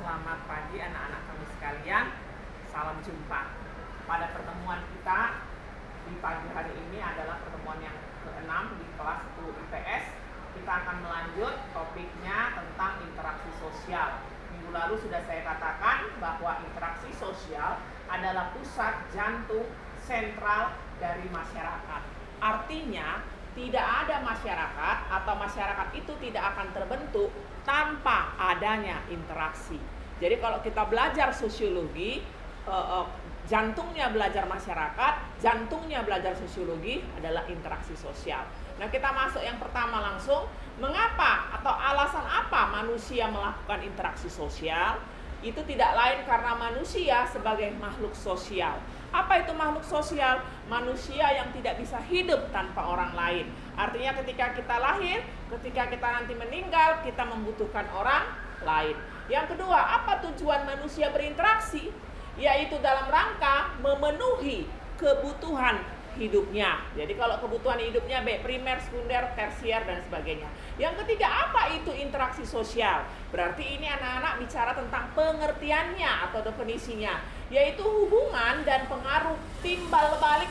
Selamat pagi anak-anak kami sekalian. Salam jumpa. Pada pertemuan kita di pagi hari ini adalah pertemuan yang ke-6 di kelas 10 IPS. Kita akan melanjut topiknya tentang interaksi sosial. Minggu lalu sudah saya katakan bahwa interaksi sosial adalah pusat jantung sentral dari masyarakat. Artinya, tidak ada masyarakat atau masyarakat itu tidak akan terbentuk tanpa adanya interaksi. Jadi kalau kita belajar sosiologi, jantungnya belajar masyarakat, jantungnya belajar sosiologi adalah interaksi sosial. Nah, kita masuk yang pertama langsung. Mengapa atau alasan apa manusia melakukan interaksi sosial? Itu tidak lain karena manusia sebagai makhluk sosial. Apa itu makhluk sosial? Manusia yang tidak bisa hidup tanpa orang lain. Artinya ketika kita lahir, ketika kita nanti meninggal, kita membutuhkan orang lain. Yang kedua, apa tujuan manusia berinteraksi? Yaitu dalam rangka memenuhi kebutuhan hidupnya. Jadi kalau kebutuhan hidupnya baik primer, sekunder, tersier dan sebagainya. Yang ketiga, apa itu interaksi sosial? Berarti ini anak-anak bicara tentang pengertiannya atau definisinya, yaitu hubungan dan pengaruh timbal balik.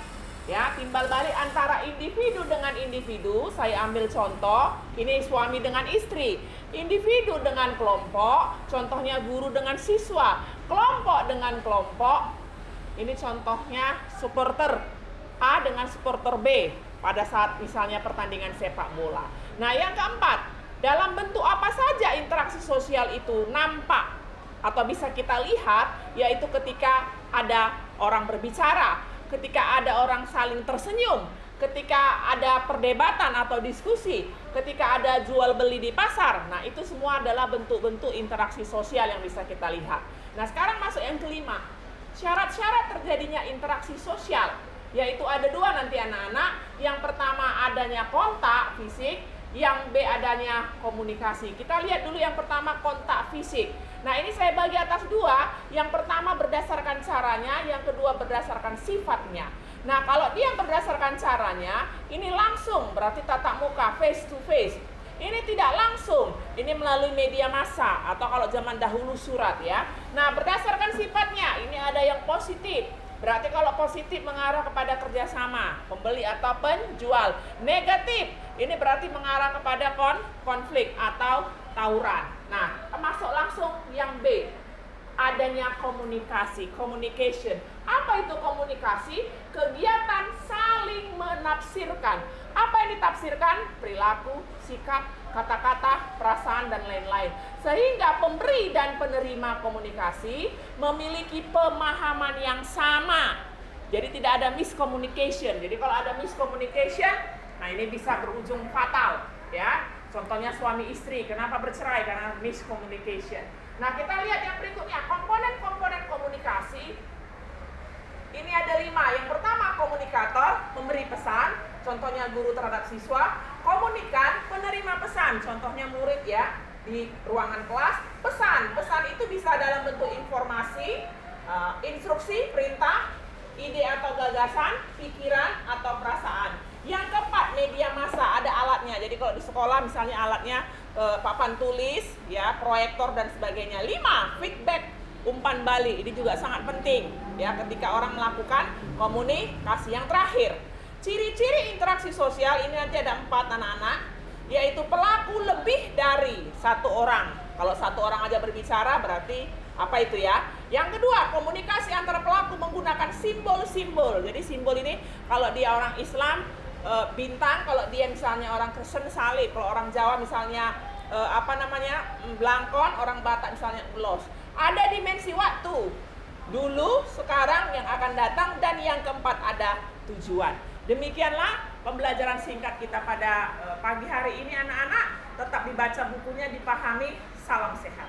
Ya, timbal balik antara individu dengan individu. Saya ambil contoh, ini suami dengan istri, individu dengan kelompok, contohnya guru dengan siswa, kelompok dengan kelompok. Ini contohnya supporter A dengan supporter B pada saat misalnya pertandingan sepak bola. Nah, yang keempat, dalam bentuk apa saja interaksi sosial itu nampak atau bisa kita lihat, yaitu ketika ada orang berbicara, ketika ada orang saling tersenyum, ketika ada perdebatan atau diskusi, ketika ada jual beli di pasar. Nah, itu semua adalah bentuk-bentuk interaksi sosial yang bisa kita lihat. Nah, sekarang masuk yang kelima. Syarat-syarat terjadinya interaksi sosial, yaitu ada dua nanti anak-anak. Yang pertama adanya kontak fisik, yang B adanya komunikasi. Kita lihat dulu yang pertama, kontak fisik. Nah, ini saya bagi atas dua. Yang pertama berdasarkan caranya, yang kedua berdasarkan sifatnya. Nah, kalau dia berdasarkan caranya, ini langsung, berarti tatap muka, face to face. Ini tidak langsung, ini melalui media massa atau kalau zaman dahulu surat ya. Nah, berdasarkan sifatnya, ini ada yang positif. Berarti kalau positif mengarah kepada kerjasama, pembeli atau penjual. Negatif, ini berarti mengarah kepada konflik atau tawuran. Nah, masuk langsung yang B, adanya komunikasi, communication. Apa itu komunikasi? Kegiatan saling menafsirkan. Apa yang ditafsirkan? Perilaku, sikap, kata-kata, perasaan, dan lain-lain. Sehingga pemberi dan penerima komunikasi memiliki pemahaman yang sama. Jadi tidak ada miscommunication. Jadi kalau ada miscommunication, nah ini bisa berujung fatal, ya. Contohnya suami istri, kenapa bercerai? Karena miscommunication. Nah, kita lihat yang berikutnya, komponen-komponen komunikasi. Ini ada 5. Yang pertama, komunikator, memberi pesan, contohnya guru terhadap siswa. Komunikan, penerima pesan, contohnya murid ya, di ruangan kelas. Pesan itu bisa dalam bentuk informasi, instruksi, perintah, ide atau gagasan, pikiran atau perasaan. Yang keempat, media massa, ada alatnya. Jadi kalau di sekolah misalnya alatnya papan tulis, ya, proyektor dan sebagainya. 5, feedback, umpan balik. Ini juga sangat penting ya ketika orang melakukan komunikasi. Yang terakhir, ciri-ciri interaksi sosial ini nanti ada 4 anak-anak, yaitu pelaku lebih dari 1 orang. Kalau 1 orang aja berbicara berarti apa itu ya? Yang kedua, komunikasi antara pelaku menggunakan simbol-simbol. Jadi simbol ini kalau dia orang Islam bintang, kalau dia misalnya orang Kristen salib, kalau orang Jawa misalnya belangkon, orang Batak misalnya ulos. Ada dimensi waktu, dulu, sekarang, yang akan datang, dan yang keempat ada tujuan. Demikianlah pembelajaran singkat kita pada pagi hari ini anak-anak. Tetap dibaca bukunya, dipahami. Salam sehat.